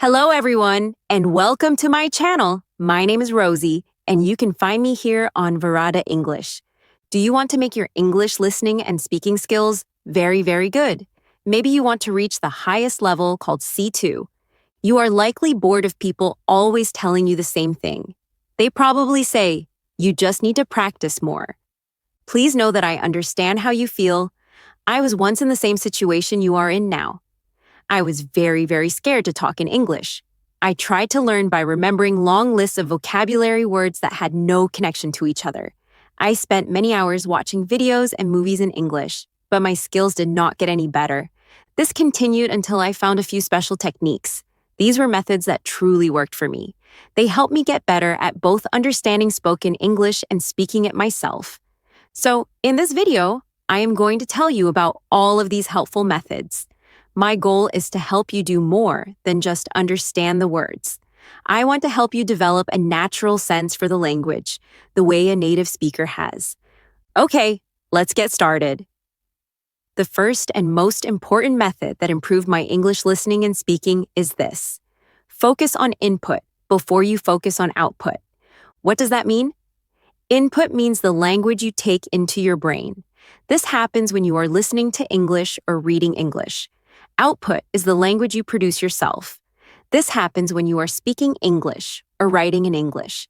Hello, everyone, and welcome to my channel. My name is Rosie, and you can find me here on Varada English. Do you want to make your English listening and speaking skills very, very good? Maybe you want to reach the highest level called C2. You are likely bored of people always telling you the same thing. They probably say, you just need to practice more. Please know that I understand how you feel. I was once in the same situation you are in now. I was very, very scared to talk in English. I tried to learn by remembering long lists of vocabulary words that had no connection to each other. I spent many hours watching videos and movies in English, but my skills did not get any better. This continued until I found a few special techniques. These were methods that truly worked for me. They helped me get better at both understanding spoken English and speaking it myself. So, in this video, I am going to tell you about all of these helpful methods. My goal is to help you do more than just understand the words. I want to help you develop a natural sense for the language, the way a native speaker has. Okay, let's get started. The first and most important method that improved my English listening and speaking is this. Focus on input before you focus on output. What does that mean? Input means the language you take into your brain. This happens when you are listening to English or reading English. Output is the language you produce yourself. This happens when you are speaking English or writing in English.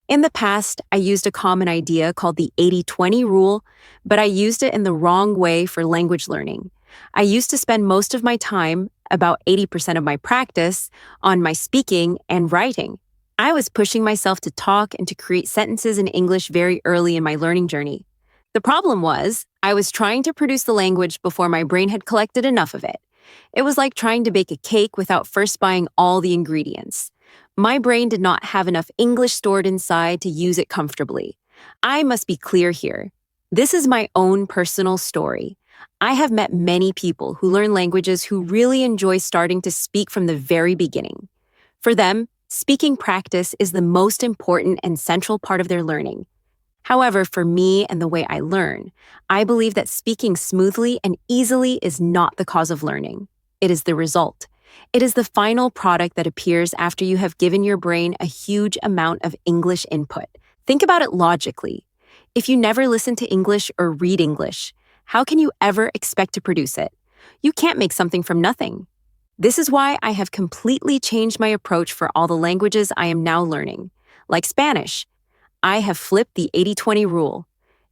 In the past, I used a common idea called the 80-20 rule, but I used it in the wrong way for language learning. I used to spend most of my time, about 80% of my practice, on my speaking and writing. I was pushing myself to talk and to create sentences in English very early in my learning journey. The problem was, I was trying to produce the language before my brain had collected enough of it. It was like trying to bake a cake without first buying all the ingredients. My brain did not have enough English stored inside to use it comfortably. I must be clear here. This is my own personal story. I have met many people who learn languages who really enjoy starting to speak from the very beginning. For them, speaking practice is the most important and central part of their learning. However, for me and the way I learn, I believe that speaking smoothly and easily is not the cause of learning. It is the result. It is the final product that appears after you have given your brain a huge amount of English input. Think about it logically. If you never listen to English or read English, how can you ever expect to produce it? You can't make something from nothing. This is why I have completely changed my approach for all the languages I am now learning. Like Spanish, I have flipped the 80-20 rule.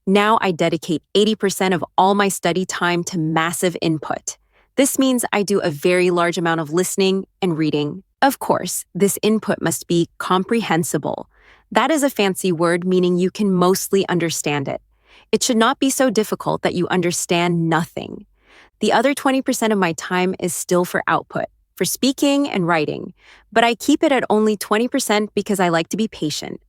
Now I dedicate 80% of all my study time to massive input. This means I do a very large amount of listening and reading. Of course, this input must be comprehensible. That is a fancy word meaning you can mostly understand it. It should not be so difficult that you understand nothing. The other 20% of my time is still for output, for speaking and writing, but I keep it at only 20% because I like to be patient.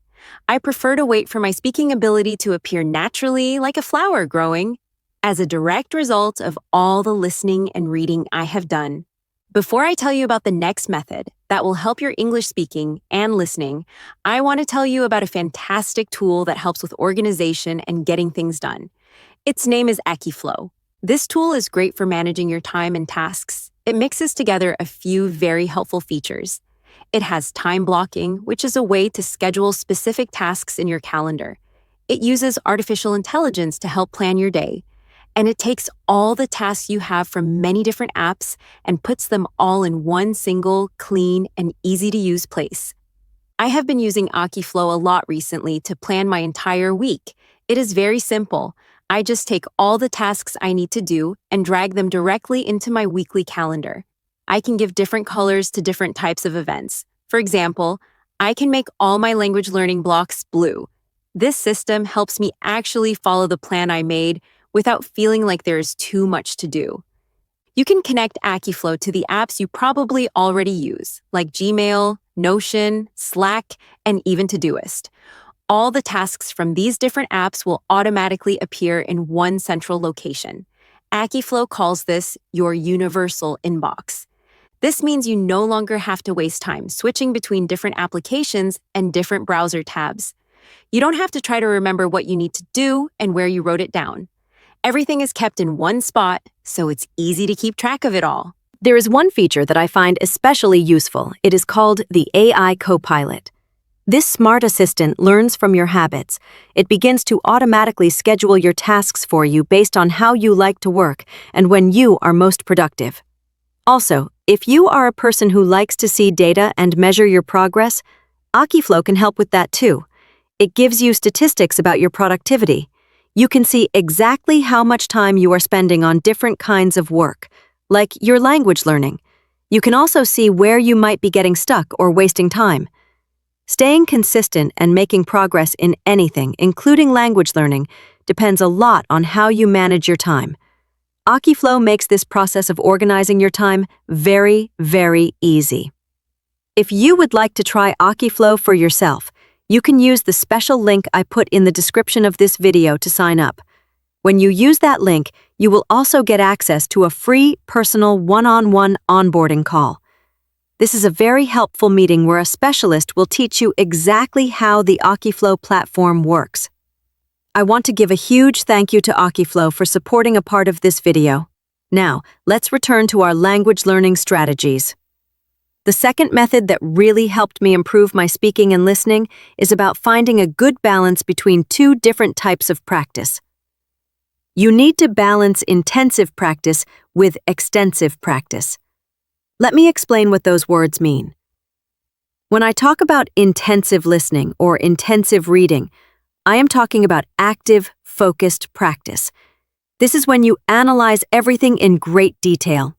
I prefer to wait for my speaking ability to appear naturally like a flower growing as a direct result of all the listening and reading I have done. Before I tell you about the next method that will help your English speaking and listening, I want to tell you about a fantastic tool that helps with organization and getting things done. Its name is AkiFlow. This tool is great for managing your time and tasks. It mixes together a few very helpful features. It has time blocking, which is a way to schedule specific tasks in your calendar. It uses artificial intelligence to help plan your day. And it takes all the tasks you have from many different apps and puts them all in one single, clean, and easy-to-use place. I have been using AkiFlow a lot recently to plan my entire week. It is very simple. I just take all the tasks I need to do and drag them directly into my weekly calendar. I can give different colors to different types of events. For example, I can make all my language learning blocks blue. This system helps me actually follow the plan I made without feeling like there is too much to do. You can connect AkiFlow to the apps you probably already use, like Gmail, Notion, Slack, and even Todoist. All the tasks from these different apps will automatically appear in one central location. AkiFlow calls this your universal inbox. This means you no longer have to waste time switching between different applications and different browser tabs. You don't have to try to remember what you need to do and where you wrote it down. Everything is kept in one spot, so it's easy to keep track of it all. There is one feature that I find especially useful. It is called the AI Copilot. This smart assistant learns from your habits. It begins to automatically schedule your tasks for you based on how you like to work and when you are most productive. Also, if you are a person who likes to see data and measure your progress, Akiflow can help with that too. It gives you statistics about your productivity. You can see exactly how much time you are spending on different kinds of work, like your language learning. You can also see where you might be getting stuck or wasting time. Staying consistent and making progress in anything, including language learning, depends a lot on how you manage your time. Akiflow makes this process of organizing your time very, very easy. If you would like to try Akiflow for yourself, you can use the special link I put in the description of this video to sign up. When you use that link, you will also get access to a free, personal, one-on-one onboarding call. This is a very helpful meeting where a specialist will teach you exactly how the Akiflow platform works. I want to give a huge thank you to Akiflow for supporting a part of this video. Now, let's return to our language learning strategies. The second method that really helped me improve my speaking and listening is about finding a good balance between two different types of practice. You need to balance intensive practice with extensive practice. Let me explain what those words mean. When I talk about intensive listening or intensive reading, I am talking about active, focused practice. This is when you analyze everything in great detail.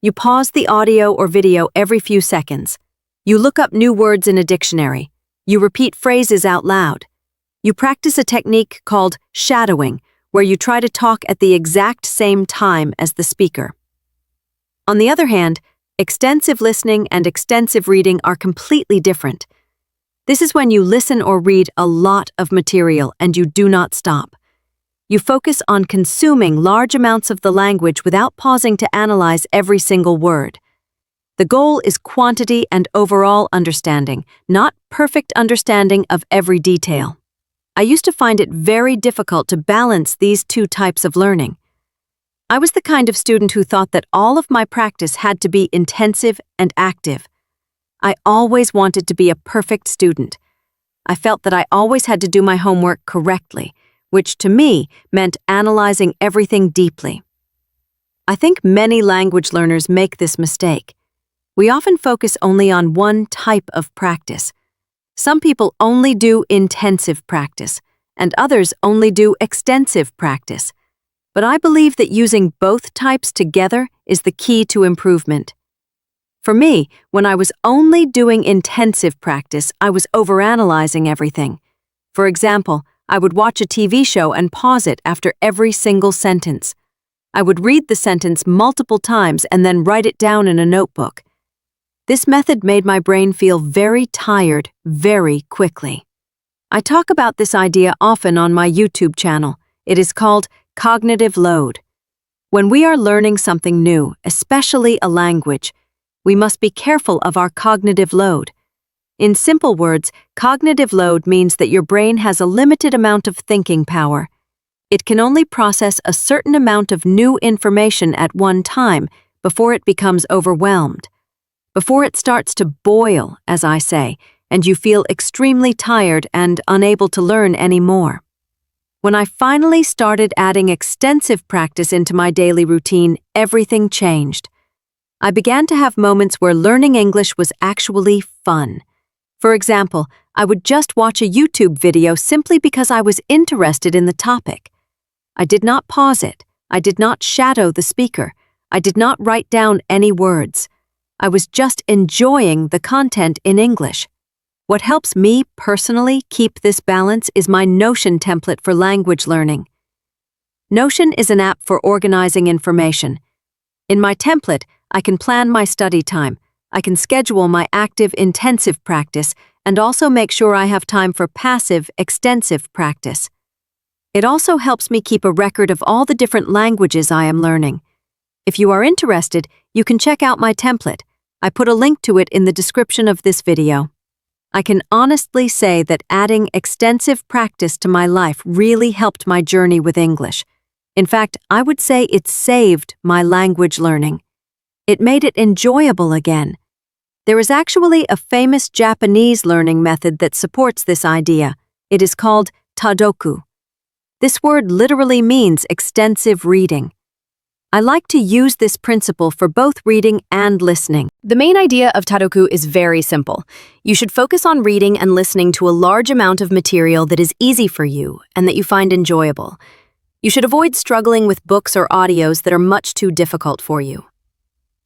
You pause the audio or video every few seconds. You look up new words in a dictionary. You repeat phrases out loud. You practice a technique called shadowing, where you try to talk at the exact same time as the speaker. On the other hand, extensive listening and extensive reading are completely different. This is when you listen or read a lot of material and you do not stop. You focus on consuming large amounts of the language without pausing to analyze every single word. The goal is quantity and overall understanding, not perfect understanding of every detail. I used to find it very difficult to balance these two types of learning. I was the kind of student who thought that all of my practice had to be intensive and active. I always wanted to be a perfect student. I felt that I always had to do my homework correctly, which to me meant analyzing everything deeply. I think many language learners make this mistake. We often focus only on one type of practice. Some people only do intensive practice, and others only do extensive practice. But I believe that using both types together is the key to improvement. For me, when I was only doing intensive practice, I was overanalyzing everything. For example, I would watch a TV show and pause it after every single sentence. I would read the sentence multiple times and then write it down in a notebook. This method made my brain feel very tired very quickly. I talk about this idea often on my YouTube channel. It is called cognitive load. When we are learning something new, especially a language, we must be careful of our cognitive load. In simple words, cognitive load means that your brain has a limited amount of thinking power. It can only process a certain amount of new information at one time before it becomes overwhelmed. Before it starts to boil, as I say, and you feel extremely tired and unable to learn anymore. When I finally started adding extensive practice into my daily routine, everything changed. I began to have moments where learning English was actually fun. For example, I would just watch a YouTube video simply because I was interested in the topic. I did not pause it. I did not shadow the speaker. I did not write down any words. I was just enjoying the content in English. What helps me personally keep this balance is my Notion template for language learning. Notion is an app for organizing information. In my template, I can plan my study time. I can schedule my active, intensive practice and also make sure I have time for passive, extensive practice. It also helps me keep a record of all the different languages I am learning. If you are interested, you can check out my template. I put a link to it in the description of this video. I can honestly say that adding extensive practice to my life really helped my journey with English. In fact, I would say it saved my language learning. It made it enjoyable again. There is actually a famous Japanese learning method that supports this idea. It is called tadoku. This word literally means extensive reading. I like to use this principle for both reading and listening. The main idea of tadoku is very simple. You should focus on reading and listening to a large amount of material that is easy for you and that you find enjoyable. You should avoid struggling with books or audios that are much too difficult for you.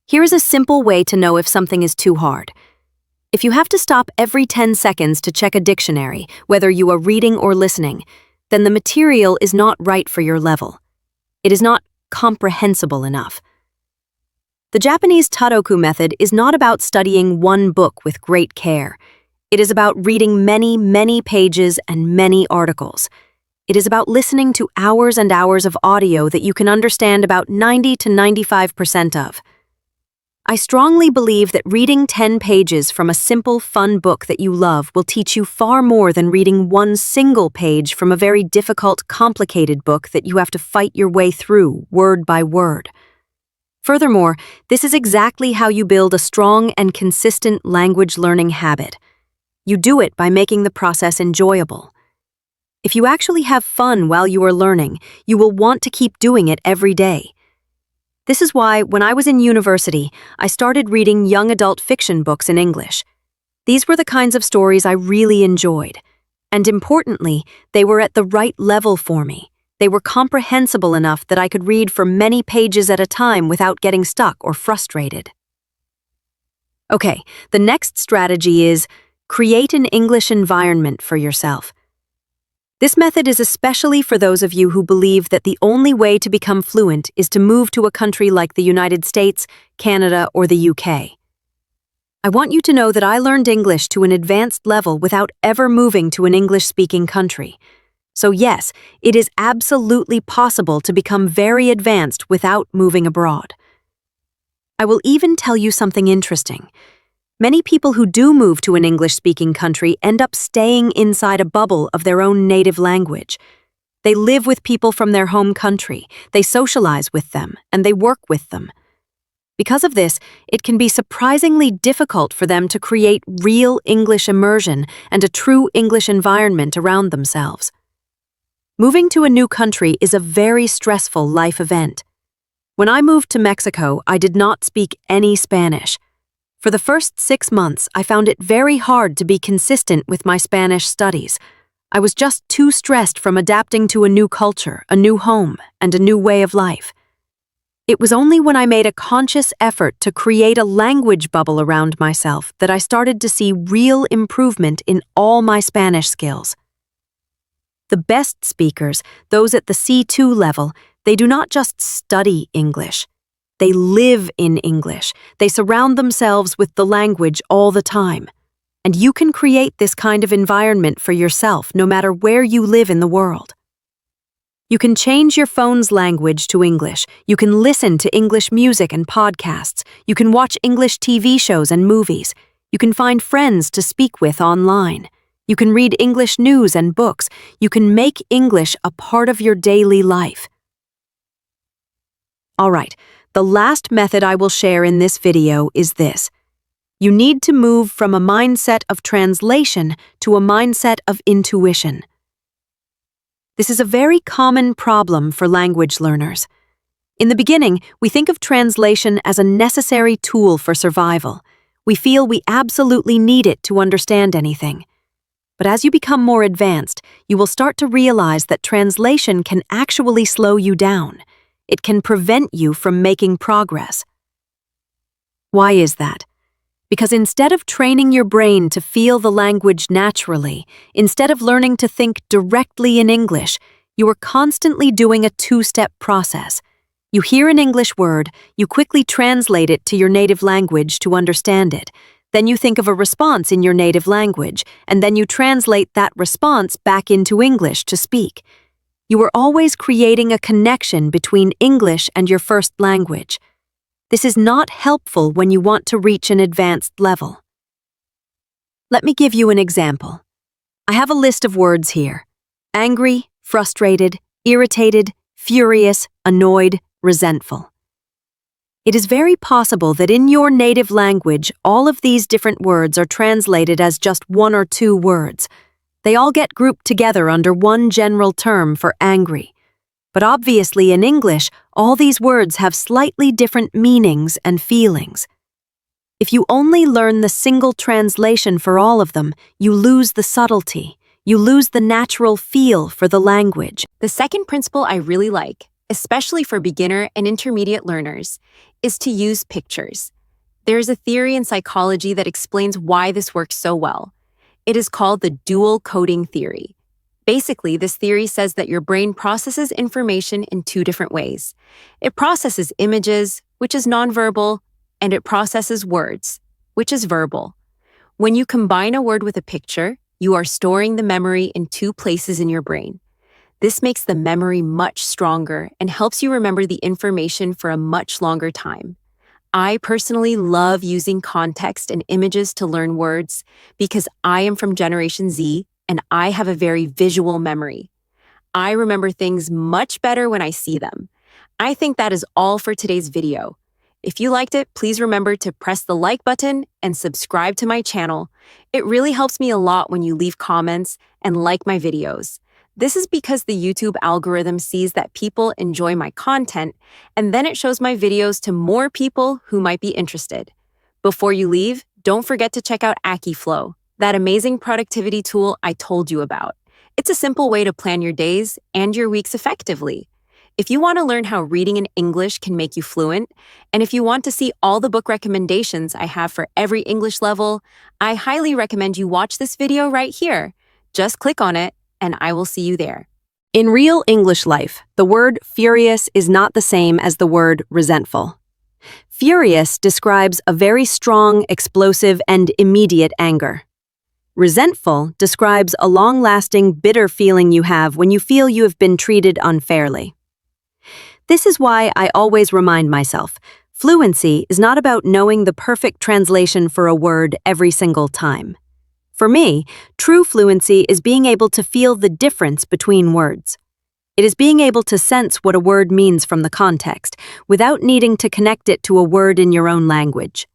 Here is a simple way to know if something is too hard. If you have to stop every 10 seconds to check a dictionary, whether you are reading or listening, then the material is not right for your level. It is not comprehensible enough. The Japanese tadoku method is not about studying one book with great care. It is about reading many, many pages and many articles. It is about listening to hours and hours of audio that you can understand about 90 to 95% of. I strongly believe that reading 10 pages from a simple, fun book that you love will teach you far more than reading one single page from a very difficult, complicated book that you have to fight your way through, word by word. Furthermore, this is exactly how you build a strong and consistent language learning habit. You do it by making the process enjoyable. If you actually have fun while you are learning, you will want to keep doing it every day. This is why, when I was in university, I started reading young adult fiction books in English. These were the kinds of stories I really enjoyed. And importantly, they were at the right level for me. They were comprehensible enough that I could read for many pages at a time without getting stuck or frustrated. Okay, the next strategy is create an English environment for yourself. This method is especially for those of you who believe that the only way to become fluent is to move to a country like the United States, Canada, or the UK. I want you to know that I learned English to an advanced level without ever moving to an English-speaking country. So yes, it is absolutely possible to become very advanced without moving abroad. I will even tell you something interesting. Many people who do move to an English-speaking country end up staying inside a bubble of their own native language. They live with people from their home country, they socialize with them, and they work with them. Because of this, it can be surprisingly difficult for them to create real English immersion and a true English environment around themselves. Moving to a new country is a very stressful life event. When I moved to Mexico, I did not speak any Spanish. For the first 6 months, I found it very hard to be consistent with my Spanish studies. I was just too stressed from adapting to a new culture, a new home, and a new way of life. It was only when I made a conscious effort to create a language bubble around myself that I started to see real improvement in all my Spanish skills. The best speakers, those at the C2 level, they do not just study English. They live in English. They surround themselves with the language all the time. And you can create this kind of environment for yourself no matter where you live in the world. You can change your phone's language to English. You can listen to English music and podcasts. You can watch English TV shows and movies. You can find friends to speak with online. You can read English news and books. You can make English a part of your daily life. All right. The last method I will share in this video is this. You need to move from a mindset of translation to a mindset of intuition. This is a very common problem for language learners. In the beginning, we think of translation as a necessary tool for survival. We feel we absolutely need it to understand anything. But as you become more advanced, you will start to realize that translation can actually slow you down. It can prevent you from making progress. Why is that? Because instead of training your brain to feel the language naturally, instead of learning to think directly in English, you are constantly doing a two-step process. You hear an English word, you quickly translate it to your native language to understand it. Then you think of a response in your native language, and then you translate that response back into English to speak. You are always creating a connection between English and your first language. This is not helpful when you want to reach an advanced level. Let me give you an example. I have a list of words here: angry, frustrated, irritated, furious, annoyed, resentful. It is very possible that in your native language, all of these different words are translated as just one or two words. They all get grouped together under one general term for angry. But obviously in English, all these words have slightly different meanings and feelings. If you only learn the single translation for all of them, you lose the subtlety. You lose the natural feel for the language. The second principle I really like, especially for beginner and intermediate learners, is to use pictures. There is a theory in psychology that explains why this works so well. It is called the dual coding theory. Basically, this theory says that your brain processes information in two different ways. It processes images, which is nonverbal, and it processes words, which is verbal. When you combine a word with a picture, you are storing the memory in two places in your brain. This makes the memory much stronger and helps you remember the information for a much longer time. I personally love using context and images to learn words because I am from Generation Z and I have a very visual memory. I remember things much better when I see them. I think that is all for today's video. If you liked it, please remember to press the like button and subscribe to my channel. It really helps me a lot when you leave comments and like my videos. This is because the YouTube algorithm sees that people enjoy my content, and then it shows my videos to more people who might be interested. Before you leave, don't forget to check out AkiFlow, that amazing productivity tool I told you about. It's a simple way to plan your days and your weeks effectively. If you want to learn how reading in English can make you fluent, and if you want to see all the book recommendations I have for every English level, I highly recommend you watch this video right here. Just click on it, and I will see you there. In real English life, the word furious is not the same as the word resentful. Furious describes a very strong, explosive, and immediate anger. Resentful describes a long-lasting, bitter feeling you have when you feel you have been treated unfairly. This is why I always remind myself, fluency is not about knowing the perfect translation for a word every single time. For me, true fluency is being able to feel the difference between words. It is being able to sense what a word means from the context, without needing to connect it to a word in your own language.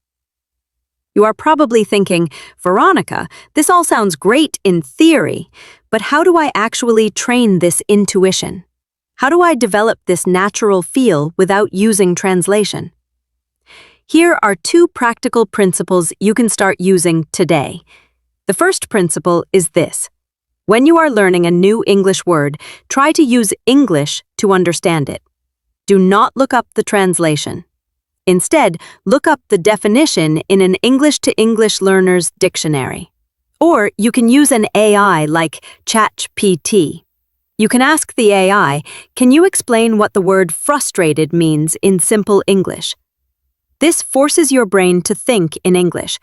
You are probably thinking, Veronica, this all sounds great in theory, but how do I actually train this intuition? How do I develop this natural feel without using translation? Here are 2 practical principles you can start using today. The first principle is this. When you are learning a new English word, try to use English to understand it. Do not look up the translation. Instead, look up the definition in an English-to-English learner's dictionary. Or you can use an AI like ChatGPT. You can ask the AI, can you explain what the word frustrated means in simple English? This forces your brain to think in English,